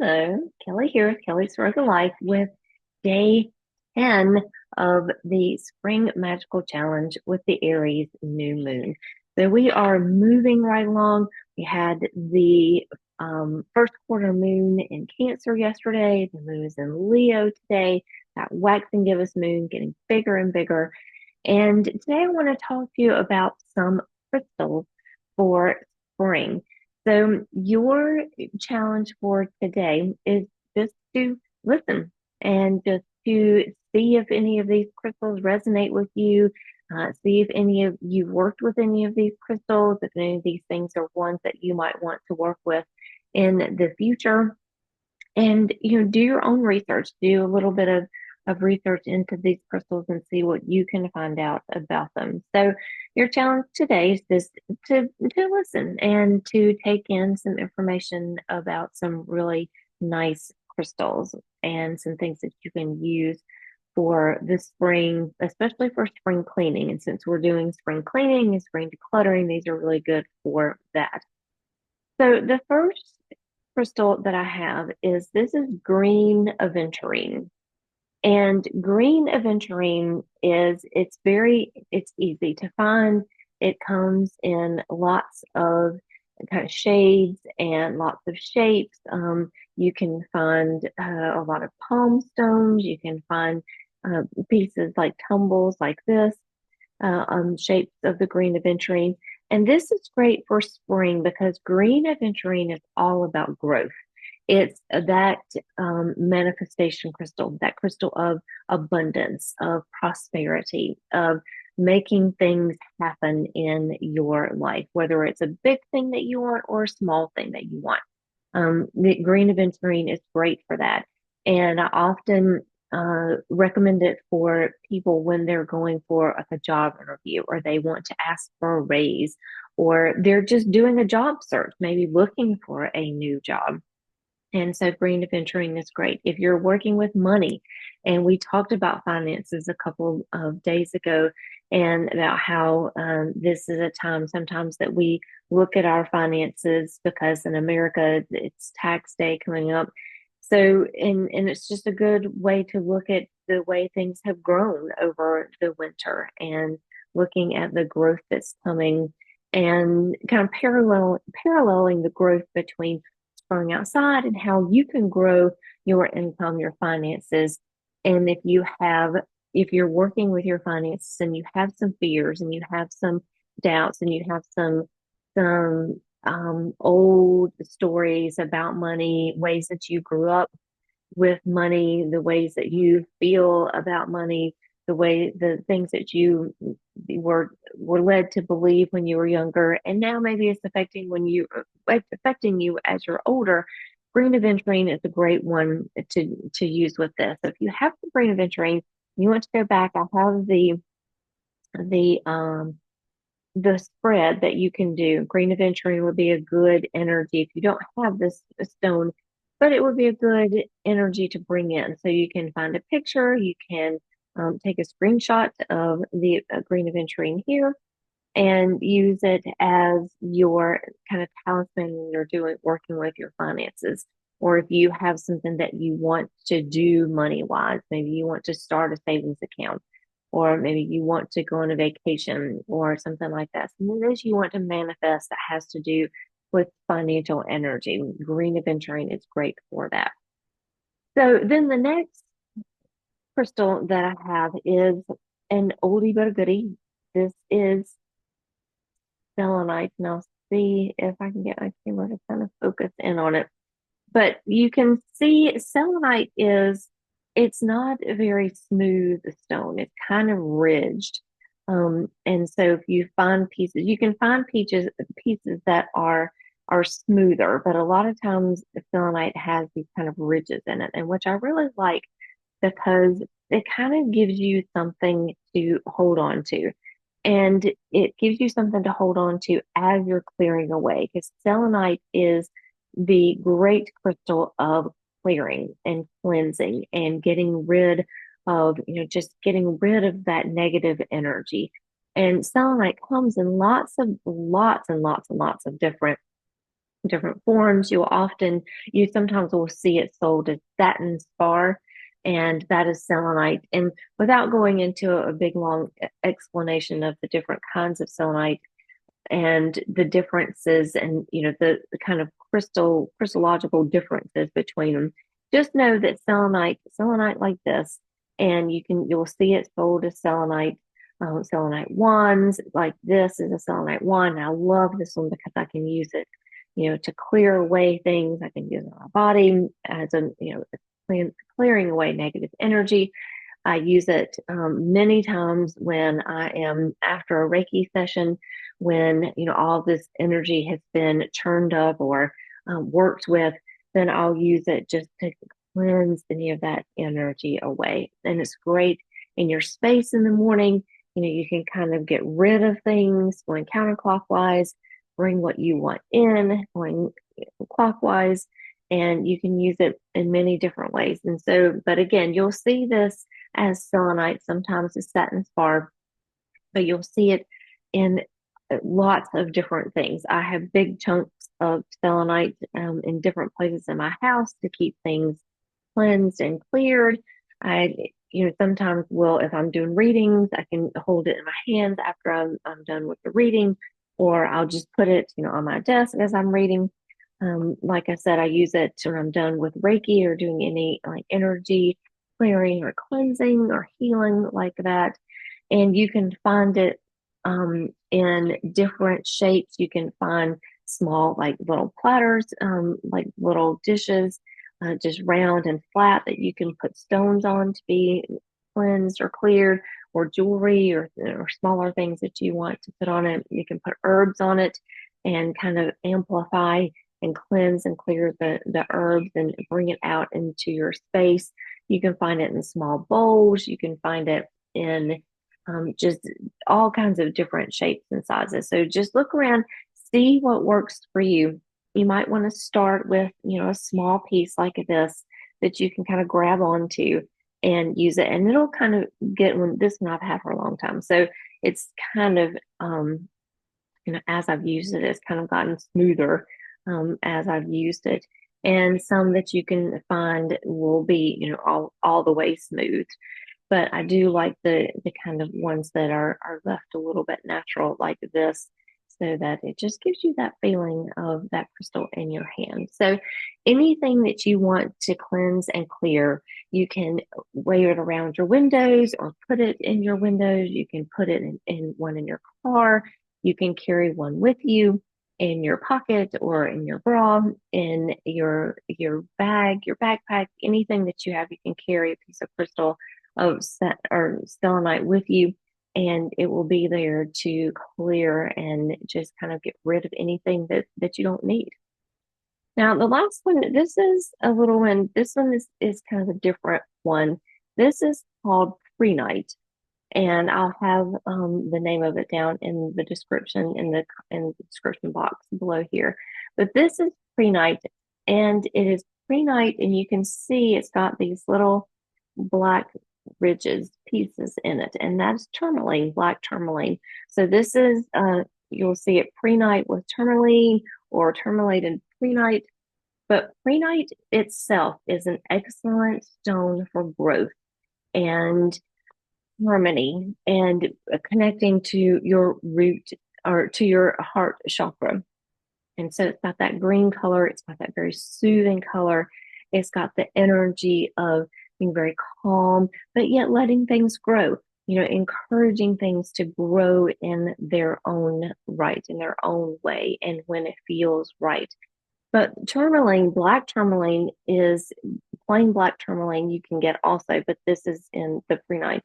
Hello, Kelly here, Kelly's Struggle Life with day 10 of the Spring Magical Challenge with the Aries new moon. So we are moving right along. We had the first quarter moon in Cancer yesterday. The moon is in Leo today. That waxing gibbous moon getting bigger and bigger. And today I want to talk to you about some crystals for spring. So, your challenge for today is just to listen and just to see if any of these crystals resonate with you. See if any of you worked with any of these crystals, if any of these things are ones that you might want to work with in the future. And do your own research, do a little bit of research into these crystals and see what you can find out about them. So your challenge today is just to listen and to take in some information about some really nice crystals and some things that you can use for the spring, especially for spring cleaning. And since we're doing spring cleaning and spring decluttering, these are really good for that. So the first crystal that I have is this is green aventurine. And green aventurine it's easy to find. It comes in lots of kind of shades and lots of shapes. You can find a lot of palm stones. You can find pieces like tumbles like this, shapes of the green aventurine. And this is great for spring because green aventurine is all about growth. It's that manifestation crystal, that crystal of abundance, of prosperity, of making things happen in your life, whether it's a big thing that you want or a small thing that you want. The green aventurine is great for that. And I often recommend it for people when they're going for like a job interview or they want to ask for a raise or they're just doing a job search, maybe looking for a new job. And so green aventurine is great. If you're working with money, and we talked about finances a couple of days ago, and about how this is a time sometimes that we look at our finances because in America it's tax day coming up. So, and it's just a good way to look at the way things have grown over the winter and looking at the growth that's coming and kind of paralleling the growth between going outside and how you can grow your income, your finances. And if you're working with your finances and you have some fears and you have some doubts and you have some old stories about money, ways that you grew up with money, the ways that you feel about money, the things that you were led to believe when you were younger, and now maybe it's affecting you as you're older. Green aventurine is a great one to use with this. So if you have the green aventurine, you want to go back. I have the the spread that you can do. Green aventurine would be a good energy if you don't have this stone, but it would be a good energy to bring in. So you can find a picture, you can take a screenshot of the green aventurine here and use it as your kind of talisman when you're working with your finances. Or if you have something that you want to do money wise, maybe you want to start a savings account or maybe you want to go on a vacation or something like that. Something that you want to manifest that has to do with financial energy. Green aventurine is great for that. So then the next crystal that I have is an oldie but a goodie. This is Selenite, and I'll see if I can get my camera to kind of focus in on it. But you can see selenite it's not a very smooth stone. It's kind of ridged. And so if you find pieces, you can find pieces that are smoother, but a lot of times the selenite has these kind of ridges in it, and which I really like because it kind of gives you something to hold on to. And it gives you something to hold on to as you're clearing away, because selenite is the great crystal of clearing and cleansing and getting rid of, just getting rid of that negative energy. And selenite comes in lots and lots of different different forms. You sometimes will see it sold as satin spar, and that is selenite. And without going into a big long explanation of the different kinds of selenite and the differences and the kind of crystallological differences between them, just know that selenite like this, and you'll see it sold as selenite wands. Like this is a selenite wand. I love this one because I can use it, to clear away things. I can use it on my body as clearing away negative energy. I use it many times when I am after a Reiki session, when all this energy has been churned up or worked with. Then I'll use it just to cleanse any of that energy away. And it's great in your space in the morning. You can kind of get rid of things going counterclockwise, bring what you want in, going clockwise, and you can use it in many different ways. And so, but again, you'll see this as selenite, sometimes as satin spar, but you'll see it in lots of different things. I have big chunks of selenite in different places in my house to keep things cleansed and cleared. I, sometimes will, if I'm doing readings, I can hold it in my hands after I'm done with the reading, or I'll just put it, on my desk as I'm reading. Like I said, I use it when I'm done with Reiki or doing any like energy clearing or cleansing or healing like that. And you can find it in different shapes. You can find small, like little platters, like little dishes, just round and flat that you can put stones on to be cleansed or cleared, or jewelry or smaller things that you want to put on it. You can put herbs on it and kind of amplify and cleanse and clear the herbs and bring it out into your space. You can find it in small bowls. You can find it in just all kinds of different shapes and sizes. So just look around, see what works for you. You might want to start with, a small piece like this that you can kind of grab onto and use it. And it'll kind of this one I've had for a long time. So it's kind of, as I've used it, it's kind of gotten smoother as I've used it. And some that you can find will be, all the way smooth. But I do like the kind of ones that are left a little bit natural like this, so that it just gives you that feeling of that crystal in your hand. So anything that you want to cleanse and clear, you can wear it around your windows or put it in your windows. You can put it in one in your car. You can carry one with you in your pocket or in your bra, in your bag, your backpack, anything that you have, you can carry a piece of crystal of set or selenite with you, and it will be there to clear and just kind of get rid of anything that you don't need. Now, the last one, this is a little one. This one is kind of a different one. This is called Prehnite, and I'll have the name of it down in the description in the description box below here. But this is Prehnite, and it is Prehnite, and you can see it's got these little black ridges pieces in it, and that's tourmaline, black tourmaline. So this is you'll see it Prehnite with tourmaline or tourmaline and Prehnite. But Prehnite itself is an excellent stone for growth and harmony and connecting to your root or to your heart chakra. And so it's got that green color, it's got that very soothing color, it's got the energy of being very calm, but yet letting things grow, encouraging things to grow in their own right, in their own way, and when it feels right. But tourmaline, black tourmaline is plain black tourmaline you can get also, but this is in the Prehnite.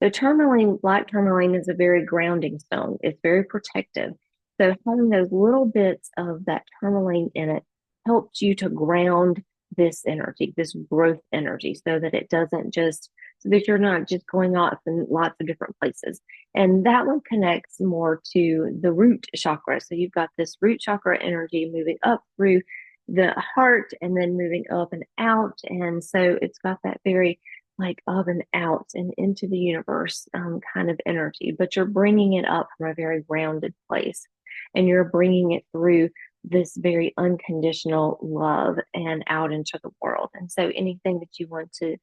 The tourmaline, black tourmaline is a very grounding stone. It's very protective. So having those little bits of that tourmaline in it helps you to ground this energy, this growth energy, so that so that you're not just going off in lots of different places. And that one connects more to the root chakra. So you've got this root chakra energy moving up through the heart and then moving up and out. And so it's got that very like up and out and into the universe kind of energy, but you're bringing it up from a very grounded place, and you're bringing it through this very unconditional love and out into the world. And so anything that you want to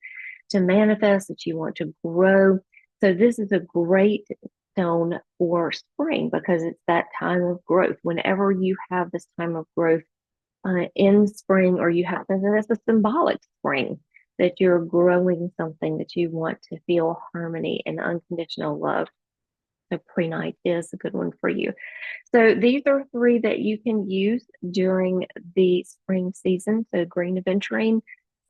manifest, that you want to grow. So this is a great stone for spring because it's that time of growth. Whenever you have this time of growth in spring, or you have something that's a symbolic spring, that you're growing something, that you want to feel harmony and unconditional love. So prehnite is a good one for you. So these are three that you can use during the spring season. So green aventurine,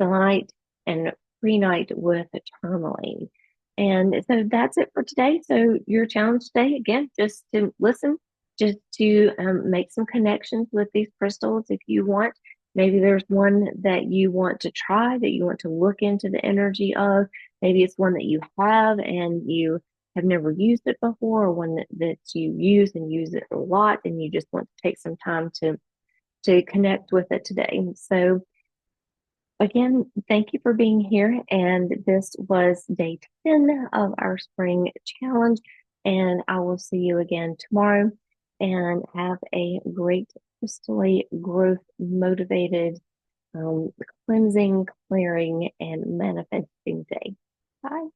selenite, and prehnite with a tourmaline. And so that's it for today. So your challenge today, again, just to listen, just to make some connections with these crystals if you want. Maybe there's one that you want to try, that you want to look into the energy of. Maybe it's one that you have and you have never used it before, or one that you use and use it a lot, and you just want to take some time to connect with it today. So again, thank you for being here. And this was day 10 of our spring challenge. And I will see you again tomorrow. And have a great crystally growth motivated, cleansing, clearing, and manifesting day. Bye.